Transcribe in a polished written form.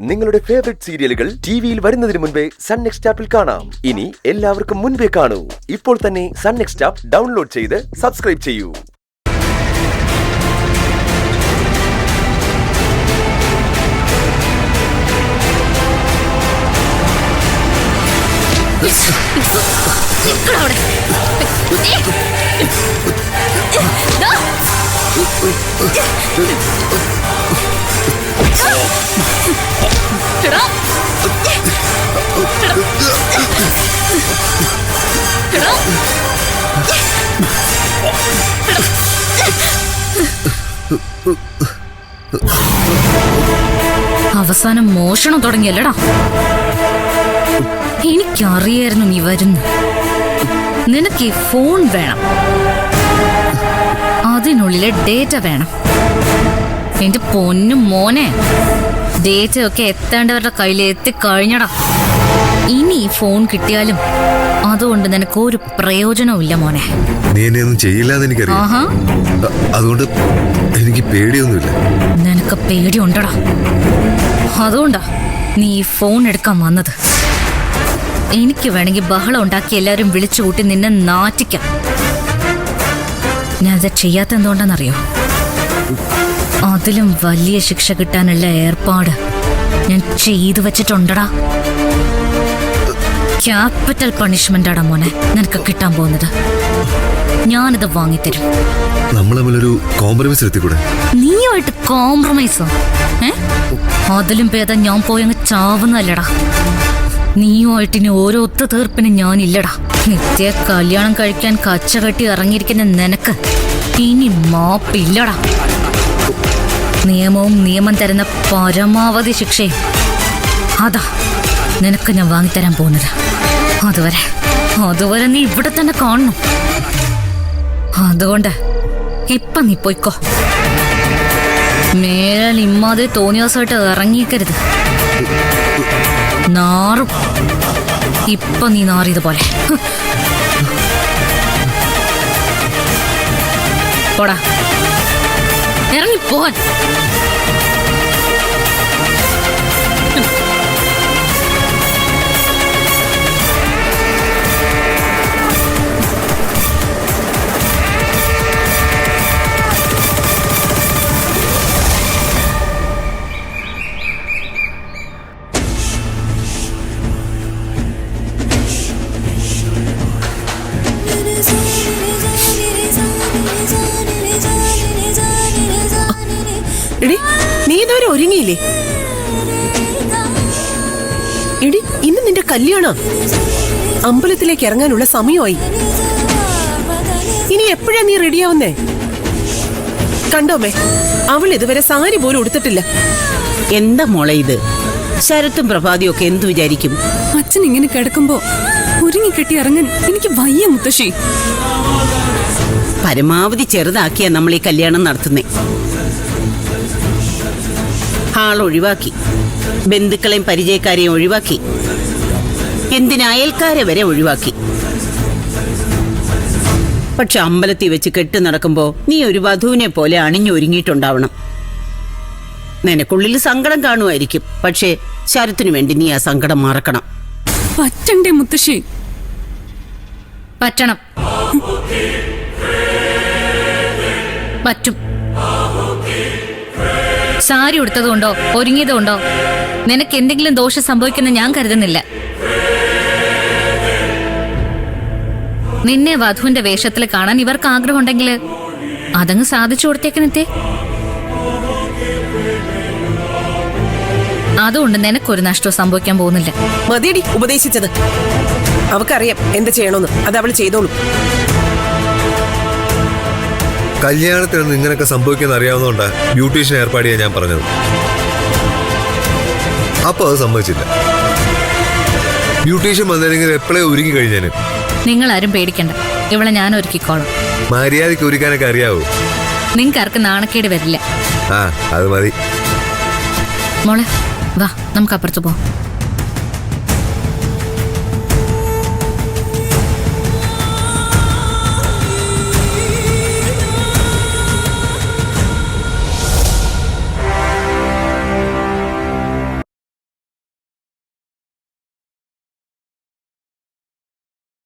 നിങ്ങളുടെ ഫേവറേറ്റ് സീരിയലുകൾ ടിവിയിൽ വരുന്നതിന് മുൻപേ സൺ നെക്സ്റ്റ് ആപ്പിൽ കാണാം. ഇനി എല്ലാവർക്കും മുൻപേ കാണൂ. ഇപ്പോൾ തന്നെ സൺ നെക്സ്റ്റ് ആപ്പ് ഡൗൺലോഡ് ചെയ്ത് സബ്സ്ക്രൈബ് ചെയ്യൂ. അവസാനം മോഷണം തുടങ്ങിയല്ലടാ. എനിക്കറിയായിരുന്നു നീ വരുന്നു. നിനക്ക് ഈ ഫോൺ വേണം, അതിനുള്ളിലെ ഡേറ്റ വേണം. എന്റെ പൊന്നും മോനെ, ഡേറ്റ ഒക്കെ എത്തേണ്ടവരുടെ കയ്യിൽ എത്തിക്കഴിഞ്ഞടാ. ഇനി ഈ ഫോൺ കിട്ടിയാലും അതുകൊണ്ട് നിനക്ക് ഒരു പ്രയോജനവും ഇല്ല മോനെ. നീ എന്നെ ഒന്നും ചെയ്യില്ലെന്ന് എനിക്കറിയാം. അതുകൊണ്ട് എനിക്ക് പേടിയൊന്നുമില്ല. നിനക്ക് പേടിയുണ്ടടാ, അതുകൊണ്ടാ നീ ഈ ഫോൺ എടുക്കാൻ വന്നത്. എനിക്ക് വേണമെങ്കിൽ ബഹളം ഉണ്ടാക്കി എല്ലാവരും വിളിച്ചു കൂട്ടി നിന്നെ നാറ്റിക്കാം. ഞാനത് ചെയ്യാത്ത എന്തുകൊണ്ടാണെന്നറിയോ? അതിലും വലിയ ശിക്ഷ കിട്ടാനുള്ള ഏർപ്പാട് ഞാൻ ചെയ്തു വെച്ചിട്ടുണ്ടടാ. ക്യാപിറ്റൽ പണിഷ്മെന്റാടാ മോനെ നിനക്ക് കിട്ടാൻ പോകുന്നത്. ഞാനിത് വാങ്ങിത്തരും. നമ്മൾ തമ്മിലൊരു കോംപ്രമൈസ് എത്തിക്കൂടെ? നീയുമായിട്ട് കോംപ്രമൈസോ? അതിലും ഭേദം ഞാൻ പോയങ്ങ് ചാവുന്നല്ലടാ. നീയുമായിട്ട് ഇനി ഓരോ ഒത്തുതീർപ്പിനും ഞാനില്ലടാ. നിത്യ കല്യാണം കഴിക്കാൻ കച്ച കെട്ടി ഇറങ്ങിയിരിക്കുന്ന നിനക്ക് ഇനി മാപ്പില്ലടാ. നിയമവും നിയമം തരുന്ന പരമാവധി ശിക്ഷയും അതാ നിനക്ക് ഞാൻ വാങ്ങിത്തരാൻ പോകുന്നത്. അതുവരെ നീ ഇവിടെ തന്നെ കാണണം. അതുകൊണ്ട് ഇപ്പൊ നീ പോയിക്കോ. മേലാൽ ഇമ്മാതിരി തോന്നിയാസായിട്ട് ഇറങ്ങിക്കരുത്. നാറും. ഇപ്പൊ നീ നാറിയതുപോലെ. പോടാ, ഇറങ്ങിപ്പോവാൻ. നീ ഇതുവരെ ഒരുങ്ങിയില്ലേ? എടി, ഇന്ന് നിന്റെ കല്യാണം. അമ്പലത്തിലേക്ക് ഇറങ്ങാനുള്ള സമയമായി. ഇനി എപ്പോഴാ നീ റെഡിയാവുന്നേ? കണ്ടോമേ, അവൾ ഇതുവരെ സാരി പോലും ഉടുത്തിട്ടില്ല. എന്താ മോളെ ഇത്? ശരത്തും പ്രഭാതിയും ഒക്കെ എന്തു വിചാരിക്കും? അച്ഛൻ ഇങ്ങനെ കിടക്കുമ്പോ ഒരുങ്ങിക്കെട്ടി ഇറങ്ങാൻ എനിക്ക് വയ്യ മുത്തശ്ശി. പരമാവധി ചെറുതാക്കിയാ നമ്മൾ ഈ കല്യാണം നടത്തുന്നേ. ആളൊഴിവാക്കി, ബന്ധുക്കളെയും പരിചയക്കാരെയും ഒഴിവാക്കി, എന്തിന് അയൽക്കാരെ വരെ ഒഴിവാക്കി. പക്ഷെ അമ്പലത്തിൽ വെച്ച് കെട്ട് നടക്കുമ്പോ നീ ഒരു വധുവിനെ പോലെ അണിഞ്ഞൊരുങ്ങിയിട്ടുണ്ടാവണം. നിനക്കുള്ളിൽ സങ്കടം കാണുമായിരിക്കും, പക്ഷേ ശരത്തിനു വേണ്ടി നീ ആ സങ്കടം മറക്കണം. പറ്റണ്ടേ മുത്തശ്ശി? പറ്റണം. പറ്റും. സാരി ഉടുത്തതുകൊണ്ടോ ഒരുങ്ങിയതുകൊണ്ടോ നിനക്ക് എന്തെങ്കിലും ദോഷം സംഭവിക്കുന്ന ഞാൻ കരുതുന്നില്ല. നിന്നെ വധുവിന്റെ വേഷത്തിൽ കാണാൻ ഇവർക്ക് ആഗ്രഹം ഉണ്ടെങ്കിൽ അതങ്ങ് സാധിച്ചു കൊടുത്തേക്കനത്തെ. അതുകൊണ്ട് നിനക്കൊരു നഷ്ടവും സംഭവിക്കാൻ പോകുന്നില്ല. മതിയടി ഉപദേശിച്ചത്. അവക്കറിയാം എന്ത് ചെയ്യണമെന്ന്. അത് അവൾ ചെയ്തോളൂ. കല്യാണത്തിനൊന്നും ഇങ്ങനെയൊക്കെ സംഭവിക്കുന്ന അറിയാവുന്നതുകൊണ്ടാ ബ്യൂട്ടീഷ്യൻ ഏർപ്പാട് ചെയ്യാൻ ഞാൻ പറഞ്ഞത്. അപ്പൊ അത് സമ്മതിച്ചില്ല. ബ്യൂട്ടീഷ്യൻ വന്നില്ലെങ്കിൽ എപ്പോഴേ ഒരുങ്ങി കഴിഞ്ഞാന്. നിങ്ങൾ ആരും പേടിക്കണ്ട, ഇവളെ ഞാൻ ഒരുക്കിക്കോളാം. മര്യാദയ്ക്ക് ഒരുക്കാനൊക്കെ അറിയാവൂ. നിങ്ങൾക്ക് ആർക്ക് നാണക്കേട് വരില്ല. അത് മതി മോളെ, വാ നമുക്ക് അപ്പുറത്ത് പോവാം.